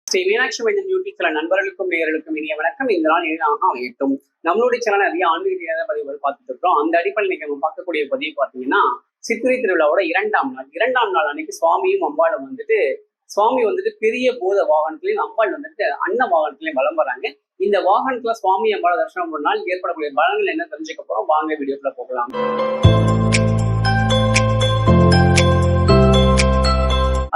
ஸ்ரீ மீனாட்சி மைந்தன் YouTube channel நண்பர்களுக்கும் நேயர்களுக்கும் இனிய வணக்கம். இந்த நாள் எளிதாக அமையட்டும். நம்மளுடைய சேனல் நிறைய ஆன்மீக பதிவுகள் பார்த்துட்டு இருக்கிறோம். அந்த அடிப்படையில் நீங்க நம்ம பார்க்கக்கூடிய பதிவு பார்த்தீங்கன்னா, சித்திரை திருவிழாவோட இரண்டாம் நாள் அன்னைக்கு சுவாமியும் அம்பாளும் சுவாமி பெரிய பூத வாகனத்திலையும் அம்பாள் அன்ன வாகனத்திலையும் வலம் வராங்க. இந்த வாகனத்துல சுவாமி அம்பாளை தரிசனம் பண்ணால் ஏற்படக்கூடிய பலன்கள் என்ன தெரிஞ்சுக்க போறோம். வாங்க வீடியோக்குள்ள போகலாம்.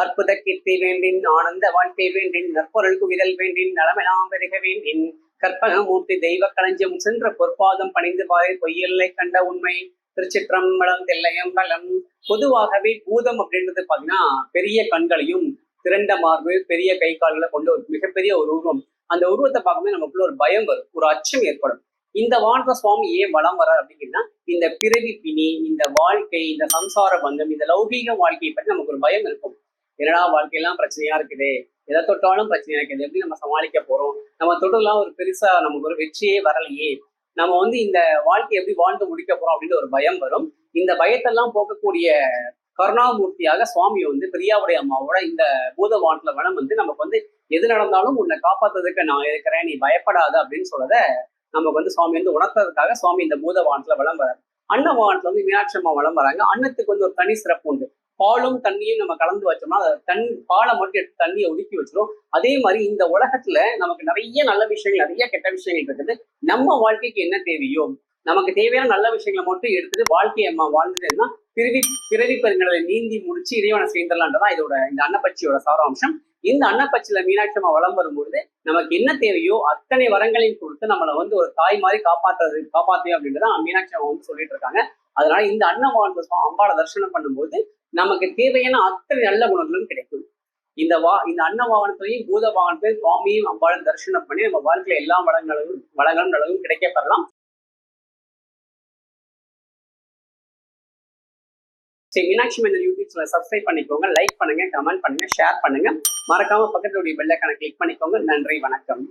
அற்புத கீர்த்தி வேண்டின், ஆனந்த வாழ்க்கை வேண்டின், நற்பொருள் குவிதல் வேண்டின், நலமெல்லாம் பெருக வேண்டின், கற்பகமூர்த்தி தெய்வ களஞ்சியம் சென்ற பொற்பாதம் பணிந்து பாதை பொய்யல்லை கண்ட உண்மை. திருச்சிற்றம்பலம் தில்லையம்பலம். பொதுவாகவே பூதம் அப்படின்றது பாத்தீங்கன்னா பெரிய கண்களையும் திரண்ட மார்பு பெரிய கை கால்களை கொண்ட ஒரு மிகப்பெரிய ஒரு உருவம். அந்த உருவத்தை பார்க்கும்போது நமக்குள்ள ஒரு பயம் வரும், ஒரு அச்சம் ஏற்படும். இந்த வானத்துல சுவாமி ஏன் வளம் வர அப்படின்னா, இந்த பிறவி பிணி, இந்த வாழ்க்கை, இந்த சம்சார பந்தம், இந்த லௌகீக வாழ்க்கையை பற்றி நமக்கு ஒரு பயம் இருக்கும். என்னடா வாழ்க்கையெல்லாம் பிரச்சனையா இருக்குது, எதை தொட்டாலும் பிரச்சனையா இருக்குது, எப்படி நம்ம சமாளிக்க போறோம், நம்ம தொட்டெல்லாம் ஒரு பெருசா நமக்கு ஒரு வெற்றியே வரலையே, நம்ம இந்த வாழ்க்கையை எப்படி வாழ்ந்து முடிக்க போறோம் அப்படின்னு ஒரு பயம் வரும். இந்த பயத்தெல்லாம் போக்கக்கூடிய கருணாமூர்த்தியாக சுவாமி பிரியாவுடைய அம்மாவோட இந்த பூதவானத்துல வனம் நமக்கு எது நடந்தாலும் உன்னை காப்பாத்துறதுக்கு நான் இருக்கிறேன், நீ பயப்படாத அப்படின்னு சொல்லத நமக்கு சுவாமி உணர்த்ததுக்காக சுவாமி இந்த பூதவானத்துல வளம் வராரு. அன்ன வாகனத்துல மீனாட்சி அம்மா வளம் வராங்க. அன்னத்துக்கு ஒரு தனி சிறப்பு உண்டு. பாலும் தண்ணியும் நம்ம கலந்து வச்சோம்னா பாலை மட்டும் எடுத்து தண்ணியை ஒதுக்கி வச்சிடும். அதே மாதிரி இந்த உலகத்துல நமக்கு நிறைய நல்ல விஷயங்கள், நிறைய கெட்ட விஷயங்கள் இருக்குது. நம்ம வாழ்க்கைக்கு என்ன தேவையோ, நமக்கு தேவையான நல்ல விஷயங்களை மட்டும் எடுத்துட்டு வாழ்க்கையை அம்மா வாழ்ந்துட்டேன்னா பிறவி பெருங்கடலை நீந்தி முடிச்சு இறைவனை சேர்ந்துடலான்றதான் இதோட இந்த அன்னப்பச்சியோட சாராம்சம். இந்த அன்னப்பச்சியில மீனாட்சி அம்மா வளம் வரும்பொழுது நமக்கு என்ன தேவையோ அத்தனை வரங்களையும் கொடுத்து நம்மளை ஒரு தாய் மாதிரி காப்பாத்தியும் அப்படின்றதான் மீனாட்சி அம்மா சொல்லிட்டு இருக்காங்க. அதனால இந்த அன்னவானத்தை அம்பாளை தரிசனம் பண்ணும்போது நமக்கு தேவையான அத்தனை நல்ல குணங்களும் கிடைக்கும். இந்த அன்ன வாகனத்திலையும் பூத வாகனத்திலையும் சுவாமியும் அம்பாளும் தரிசனம் பண்ணி நம்ம வாழ்க்கையில எல்லா வளங்களும் நலவும் கிடைக்கப்பெறலாம். சரி, மீனாட்சி மைந்தன் யூடியூப் சேனல் சப்ஸ்கிரைப் பண்ணிக்கோங்க, லைக் பண்ணுங்க, கமெண்ட் பண்ணுங்க, ஷேர் பண்ணுங்க. மறக்காம பக்கத்துடைய பெல் ஐகானை கிளிக் பண்ணிக்கோங்க. நன்றி, வணக்கம்.